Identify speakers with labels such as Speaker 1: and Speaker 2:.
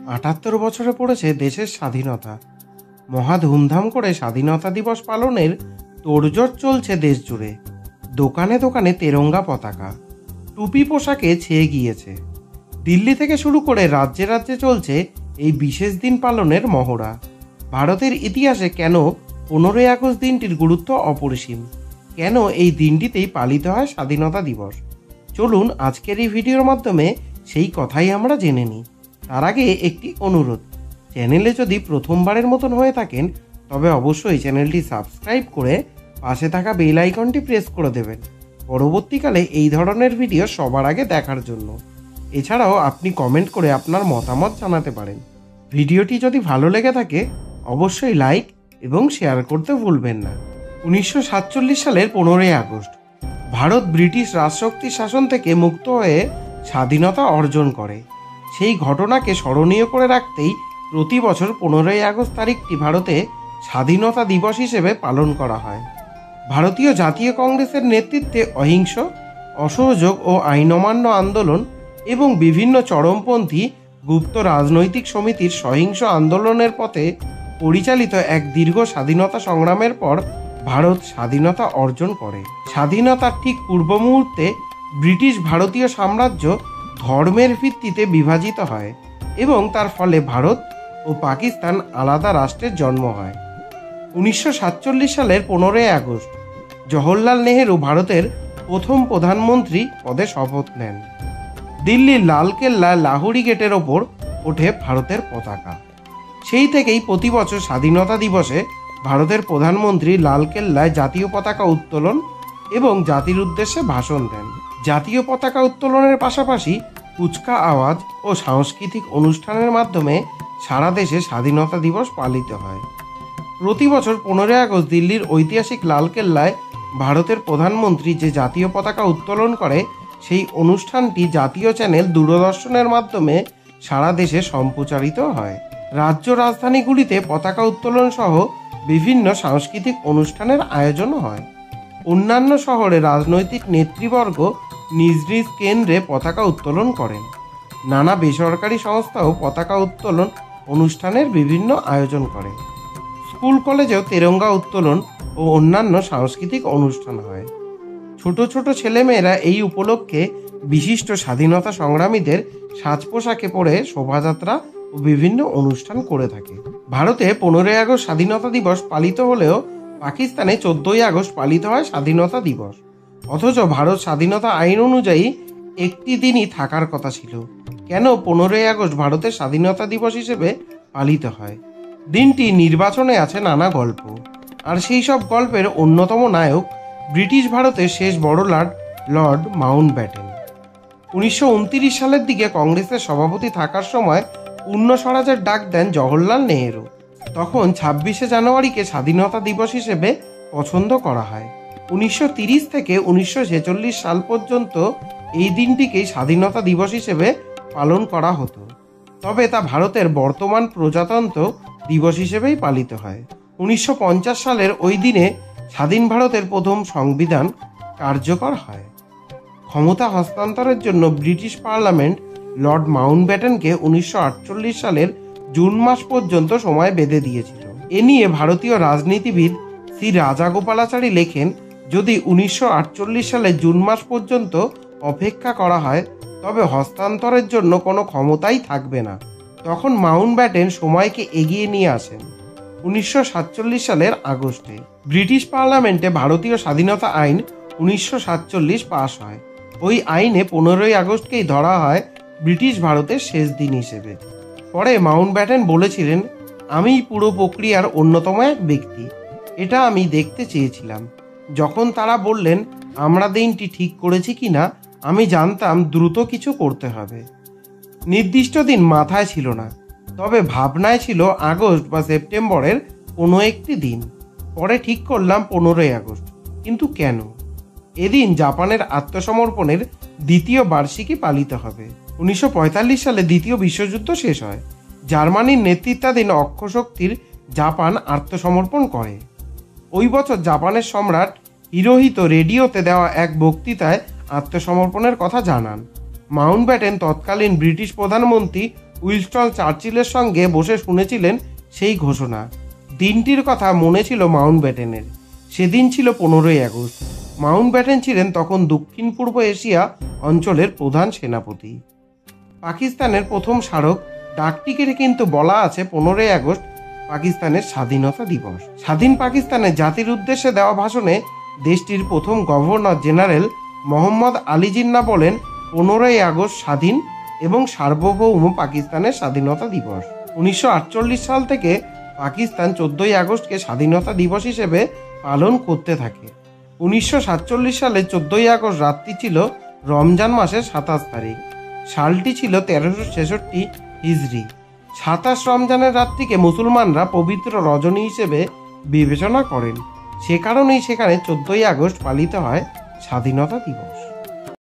Speaker 1: ৭৮ বছরে পড়েছে দেশের স্বাধীনতা। মহা ধুমধাম করে স্বাধীনতা দিবস পালনের তোড়জোড় চলছে দেশ জুড়ে। দোকানে দোকানে তেরঙ্গা পতাকা, টুপি পোশাকে ছেয়ে গিয়েছে। দিল্লি থেকে শুরু করে রাজ্যে রাজ্যে চলছে এই বিশেষ দিন পালনের মহড়া। ভারতের ইতিহাসে কেন 15ই আগস্ট দিনটির গুরুত্ব অপরিসীম, কেন এই দিনটিতেই পালিত হয় স্বাধীনতা দিবস, চলুন আজকের এই ভিডিওর মাধ্যমে সেই কথাই আমরা জেনে নিই। তার আগে একটি অনুরোধ, চ্যানেলে যদি প্রথমবারের মতন হয়ে থাকেন তবে অবশ্যই চ্যানেলটি সাবস্ক্রাইব করে পাশে থাকা বেল আইকনটি প্রেস করে দেবেন পরবর্তীকালে এই ধরনের ভিডিও সবার আগে দেখার জন্য। এছাড়াও আপনি কমেন্ট করে আপনার মতামত জানাতে পারেন। ভিডিওটি যদি ভালো লেগে থাকে অবশ্যই লাইক এবং শেয়ার করতে ভুলবেন না। 1947 সালের 15ই আগস্ট ভারত ব্রিটিশ রাজশক্তির শাসন থেকে মুক্ত হয়ে স্বাধীনতা অর্জন করে। সেই ঘটনাকে স্মরণীয় করে রাখতেই প্রতি বছর 15ই আগস্ট তারিখটি ভারতে স্বাধীনতা দিবস হিসেবে পালন করা হয়। ভারতীয় জাতীয় কংগ্রেসের নেতৃত্বে অহিংস, অসহযোগ ও আইন অমান্য আন্দোলন এবং বিভিন্ন চরমপন্থী গুপ্ত রাজনৈতিক সমিতির সহিংস আন্দোলনের পথে পরিচালিত এক দীর্ঘ স্বাধীনতা সংগ্রামের পর ভারত স্বাধীনতা অর্জন করে। স্বাধীনতার ঠিক পূর্ব মুহূর্তে ব্রিটিশ ভারতীয় সাম্রাজ্য ধর্মের ভিত্তিতে বিভাজিত হয় এবং তার ফলে ভারত ও পাকিস্তান আলাদা রাষ্ট্রের জন্ম হয়। 1947 সালের 15ই আগস্ট জওহরলাল নেহেরু ভারতের প্রথম প্রধানমন্ত্রী পদে শপথ নেন। দিল্লির লালকেল্লা লাহোরি গেটের ওপর ওঠে ভারতের পতাকা। সেই থেকেই প্রতি বছর স্বাধীনতা দিবসে ভারতের প্রধানমন্ত্রী লালকেল্লায় জাতীয় পতাকা উত্তোলন এবং জাতির উদ্দেশ্যে ভাষণ দেন। জাতীয় পতাকা উত্তোলনের পাশাপাশি কুচকা আওয়াজ ও সাংস্কৃতিক অনুষ্ঠানের মাধ্যমে সারা দেশে স্বাধীনতা দিবস পালিত হয়। প্রতি বছর 15ই আগস্ট দিল্লির ঐতিহাসিক লালকেল্লায় ভারতের প্রধানমন্ত্রী যে জাতীয় পতাকা উত্তোলন করে সেই অনুষ্ঠানটি জাতীয় চ্যানেল দূরদর্শনের মাধ্যমে সারা দেশে সম্প্রচারিত হয়। রাজ্য রাজধানীগুলিতে পতাকা উত্তোলন সহ বিভিন্ন সাংস্কৃতিক অনুষ্ঠানের আয়োজন হয়। অন্যান্য শহরে রাজনৈতিক নেতৃবর্গ নিজ নিজ কেন্দ্রে পতাকা উত্তোলন করেন। নানা বেসরকারি সংস্থাও পতাকা উত্তোলন অনুষ্ঠানের বিভিন্ন আয়োজন করে। স্কুল কলেজেও তেরঙ্গা উত্তোলন ও অন্যান্য সাংস্কৃতিক অনুষ্ঠান হয়। ছোট ছোট ছেলেমেয়েরা এই উপলক্ষে বিশিষ্ট স্বাধীনতা সংগ্রামীদের সাজ পোশাকে পরে শোভাযাত্রা ও বিভিন্ন অনুষ্ঠান করে থাকে। ভারতে 15ই আগস্ট স্বাধীনতা দিবস পালিত হলেও পাকিস্তানে 14ই আগস্ট পালিত হয় স্বাধীনতা দিবস। অথচ ভারত স্বাধীনতা আইন অনুযায়ী একটি দিনই থাকার কথা ছিল। কেন 15ই আগস্ট ভারতের স্বাধীনতা দিবস হিসেবে পালিত হয়? দিনটি নির্বাচনে আছে নানা গল্প, আর সেই সব গল্পের অন্যতম নায়ক ব্রিটিশ ভারতের শেষ বড় লর্ড মাউন্টব্যাটেন। 1929 সালের দিকে কংগ্রেসের সভাপতি থাকার সময় পূর্ণ স্বরাজের ডাক দেন জওহরলাল নেহেরু। তখন 26শে জানুয়ারিকে স্বাধীনতা দিবস হিসেবে পছন্দ করা হয়। 1930 থেকে 1946 সাল পর্যন্ত এই দিনটিকেই স্বাধীনতা দিবস হিসেবে পালন করা হতো। তবে তা ভারতের বর্তমান প্রজাতন্ত্র দিবস হিসেবেই পালিত হয়। 1950 সালের ওই দিনে স্বাধীন ভারতের প্রথম সংবিধান কার্যকর হয়। ক্ষমতা হস্তান্তরের জন্য ব্রিটিশ পার্লামেন্ট লর্ড মাউন্টব্যাটেনকে 1948 সালের জুন মাস পর্যন্ত সময় বেঁধে দিয়েছিল। এ নিয়ে ভারতীয় রাজনীতিবিদ শ্রী রাজাগোপালাচারী লেখেন, যদি 1948 সালের জুন মাস পর্যন্ত অপেক্ষা করা হয় তবে হস্তান্তরের জন্য কোনো ক্ষমতাই থাকবে না। তখন মাউন্টব্যাটেন সময়কে এগিয়ে নিয়ে আসেন 1947 সালের আগস্টে। ব্রিটিশ পার্লামেন্টে ভারতীয় স্বাধীনতা আইন 1947 পাশ হয়। ওই আইনে 15ই আগস্টকেই ধরা হয় ব্রিটিশ ভারতের শেষ দিন হিসেবে। পরে মাউন্টব্যাটেন বলেছিলেন, আমি পুরো প্রক্রিয়ার অন্যতম এক ব্যক্তি, এটা আমি দেখতে চেয়েছিলাম। যখন তারা বললেন আমরা দিনটি ঠিক করেছি কিনা, আমি জানতাম দ্রুত কিছু করতে হবে। নির্দিষ্ট দিন মাথায় ছিল না, তবে ভাবনায় ছিল আগস্ট বা সেপ্টেম্বরের কোনো একটি দিন। পরে ঠিক করলাম 15ই আগস্ট। কিন্তু কেন? এদিন জাপানের আত্মসমর্পণের দ্বিতীয় বার্ষিকী পালিত হবে। 1945 সালে দ্বিতীয় বিশ্বযুদ্ধ শেষ হয়। জার্মানির নেতৃত্বাধীন অক্ষশক্তির জাপান আত্মসমর্পণ করে। ওই বছর জাপানের সম্রাট হিরোহিতো রেডিওতে দেওয়া এক বক্তৃতায় আত্মসমর্পণের কথা জানান। মাউন্টব্যাটেন তৎকালীন ব্রিটিশ প্রধানমন্ত্রী উইনস্টন চার্চিলের সঙ্গে বসে শুনেছিলেন সেই ঘোষণা। দিনটির কথা মনে ছিল মাউন্টব্যাটেনের। সেদিন ছিল 15ই আগস্ট। মাউন্টব্যাটেন ছিলেন তখন দক্ষিণ পূর্ব এশিয়া অঞ্চলের প্রধান সেনাপতি। পাকিস্তানের প্রথম স্মারক ডাকটিকিটে কিন্তু বলা আছে 15ই আগস্ট পাকিস্তানের স্বাধীনতা দিবস। স্বাধীন পাকিস্তানের জাতির উদ্দেশ্যে দেওয়া ভাষণে দেশটির প্রথম গভর্নর জেনারেল মোহাম্মদ আলী জিন্নাহ বলেন, 15ই আগস্ট স্বাধীন এবং সার্বভৌম পাকিস্তানের স্বাধীনতা দিবস। 1948 সাল থেকে পাকিস্তান 14ই আগস্টকে স্বাধীনতা দিবস হিসেবে পালন করতে থাকে। 1947 সালে 14ই আগস্ট রাতটি ছিল রমজান মাসের 27 তারিখ। সালটি ছিল 1366 হিজরি। 27 রমজানের রাতটিকে মুসলমানরা পবিত্র রজনী হিসেবে বিবেচনা করেন। সে কারণেই সেখানে 14ই আগস্ট পালিত হয় স্বাধীনতা দিবস।